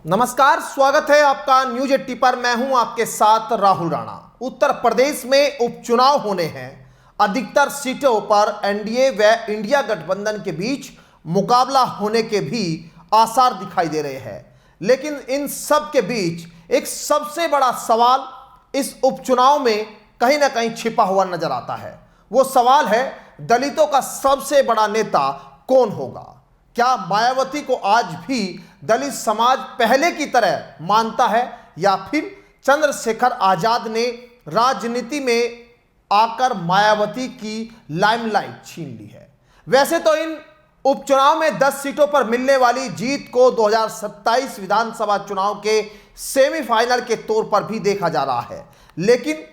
नमस्कार, स्वागत है आपका न्यूज 80 पर। मैं हूं आपके साथ राहुल राणा। उत्तर प्रदेश में उपचुनाव होने हैं। अधिकतर सीटों पर एनडीए व इंडिया गठबंधन के बीच मुकाबला होने के भी आसार दिखाई दे रहे हैं। लेकिन इन सब के बीच एक सबसे बड़ा सवाल इस उपचुनाव में कहीं ना कहीं छिपा हुआ नजर आता है। वो सवाल है, दलितों का सबसे बड़ा नेता कौन होगा? क्या मायावती को आज भी दलित समाज पहले की तरह मानता है या फिर चंद्रशेखर आजाद ने राजनीति में आकर मायावती की लाइमलाइट छीन ली है? वैसे तो इन उपचुनाव में 10 सीटों पर मिलने वाली जीत को 2027 विधानसभा चुनाव के सेमीफाइनल के तौर पर भी देखा जा रहा है। लेकिन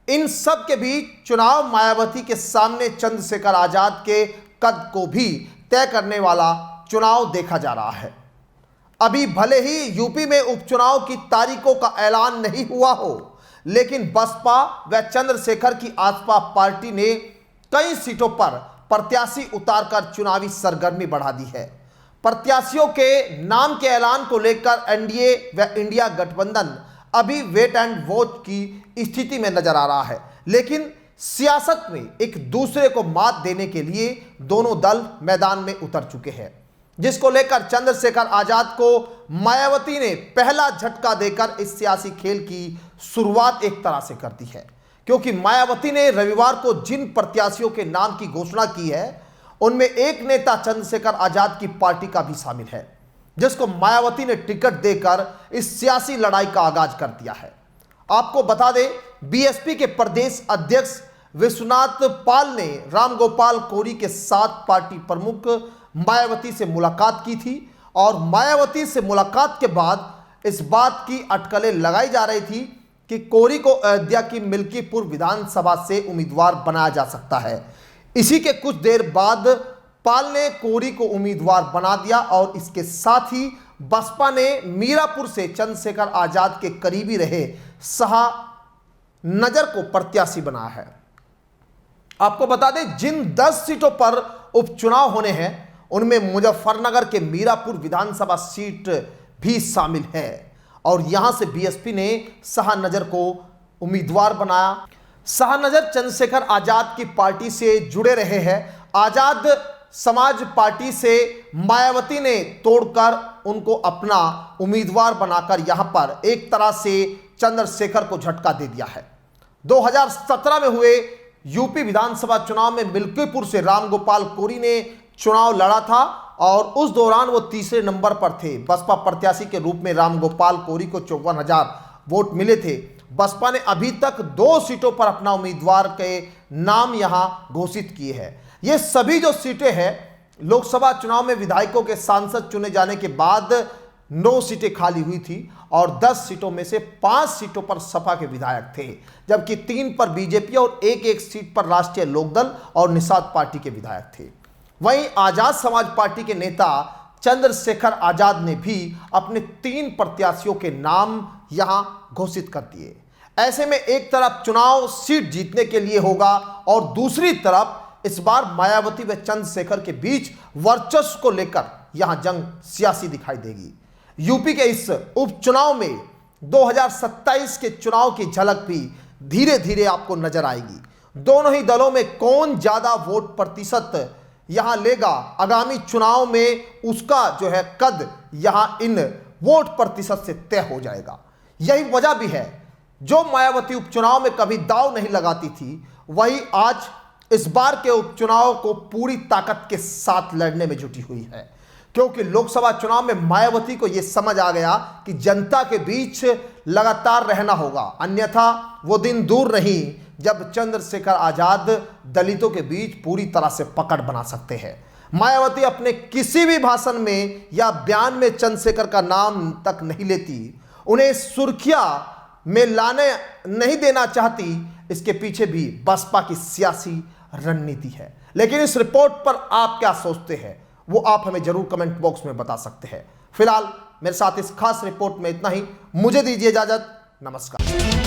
इन सब के बीच चुनाव मायावती के सामने चंद्रशेखर आजाद के कद को भी तय करने वाला चुनाव देखा जा रहा है। अभी भले ही यूपी में उपचुनाव की तारीखों का ऐलान नहीं हुआ हो, लेकिन बसपा व चंद्रशेखर की आसपा पार्टी ने कई सीटों पर प्रत्याशी उतारकर चुनावी सरगर्मी बढ़ा दी है। प्रत्याशियों के नाम के ऐलान को लेकर एनडीए व इंडिया गठबंधन अभी वेट एंड वॉच की स्थिति में नजर आ रहा है। लेकिन सियासत में एक दूसरे को मात देने के लिए दोनों दल मैदान में उतर चुके हैं, जिसको लेकर चंद्रशेखर आजाद को मायावती ने पहला झटका देकर इस सियासी खेल की शुरुआत एक तरह से कर दी है। क्योंकि मायावती ने रविवार को जिन प्रत्याशियों के नाम की घोषणा की है, उनमें एक नेता चंद्रशेखर आजाद की पार्टी का भी शामिल है, जिसको मायावती ने टिकट देकर इस सियासी लड़ाई का आगाज कर दिया है। आपको बता दें, बीएसपी के प्रदेश अध्यक्ष विश्वनाथ पाल ने रामगोपाल कोरी के साथ पार्टी प्रमुख मायावती से मुलाकात की थी और मायावती से मुलाकात के बाद इस बात की अटकलें लगाई जा रही थी कि कोरी को अयोध्या की मिल्कीपुर विधानसभा से उम्मीदवार बनाया जा सकता है। इसी के कुछ देर बाद पाल ने कोरी को उम्मीदवार बना दिया और इसके साथ ही बसपा ने मीरापुर से चंद्रशेखर आजाद के करीबी रहे शाह नजर को प्रत्याशी बनाया है। आपको बता दें, जिन 10 सीटों पर उपचुनाव होने हैं उनमें मुजफ्फरनगर के मीरापुर विधानसभा सीट भी शामिल है और यहां से बीएसपी ने शाहनजर को उम्मीदवार बनाया। शाहनजर चंद्रशेखर आजाद की पार्टी से जुड़े रहे हैं। आजाद समाज पार्टी से मायावती ने तोड़कर उनको अपना उम्मीदवार बनाकर यहां पर एक तरह से चंद्रशेखर को झटका दे दिया है। 2017 में हुए यूपी विधानसभा चुनाव में मिल्कीपुर से रामगोपाल कोरी ने चुनाव लड़ा था और उस दौरान वो तीसरे नंबर पर थे। बसपा प्रत्याशी के रूप में रामगोपाल कोरी को 54,000 वोट मिले थे। बसपा ने अभी तक 2 सीटों पर अपना उम्मीदवार के नाम यहां घोषित किए हैं। ये सभी जो सीटें हैं, लोकसभा चुनाव में विधायकों के सांसद चुने जाने के बाद 9 सीटें खाली हुई थी और 10 सीटों में से 5 सीटों पर सपा के विधायक थे, जबकि 3 पर बीजेपी और एक सीट पर राष्ट्रीय लोकदल और निषाद पार्टी के विधायक थे। वहीं आजाद समाज पार्टी के नेता चंद्रशेखर आजाद ने भी अपने 3 प्रत्याशियों के नाम यहां घोषित कर दिए। ऐसे में एक तरफ चुनाव सीट जीतने के लिए होगा और दूसरी तरफ इस बार मायावती व चंद्रशेखर के बीच वर्चस्व को लेकर यहां जंग सियासी दिखाई देगी। यूपी के इस उपचुनाव में 2027 के चुनाव की झलक भी धीरे धीरे आपको नजर आएगी। दोनों ही दलों में कौन ज्यादा वोट प्रतिशत यहां लेगा, आगामी चुनाव में उसका जो है कद यहां इन वोट प्रतिशत से तय हो जाएगा। यही वजह भी है, जो मायावती उपचुनाव में कभी दांव नहीं लगाती थी, वही आज इस बार के उपचुनाव को पूरी ताकत के साथ लड़ने में जुटी हुई है। क्योंकि लोकसभा चुनाव में मायावती को यह समझ आ गया कि जनता के बीच लगातार रहना होगा, अन्यथा वो दिन दूर नहीं जब चंद्रशेखर आजाद दलितों के बीच पूरी तरह से पकड़ बना सकते हैं। मायावती अपने किसी भी भाषण में या बयान में चंद्रशेखर का नाम तक नहीं लेती, उन्हें सुर्खियां में लाने नहीं देना चाहती। इसके पीछे भी बसपा की सियासी रणनीति है। लेकिन इस रिपोर्ट पर आप क्या सोचते हैं, वो आप हमें जरूर कमेंट बॉक्स में बता सकते हैं। फिलहाल मेरे साथ इस खास रिपोर्ट में इतना ही। मुझे दीजिए इजाजत। नमस्कार।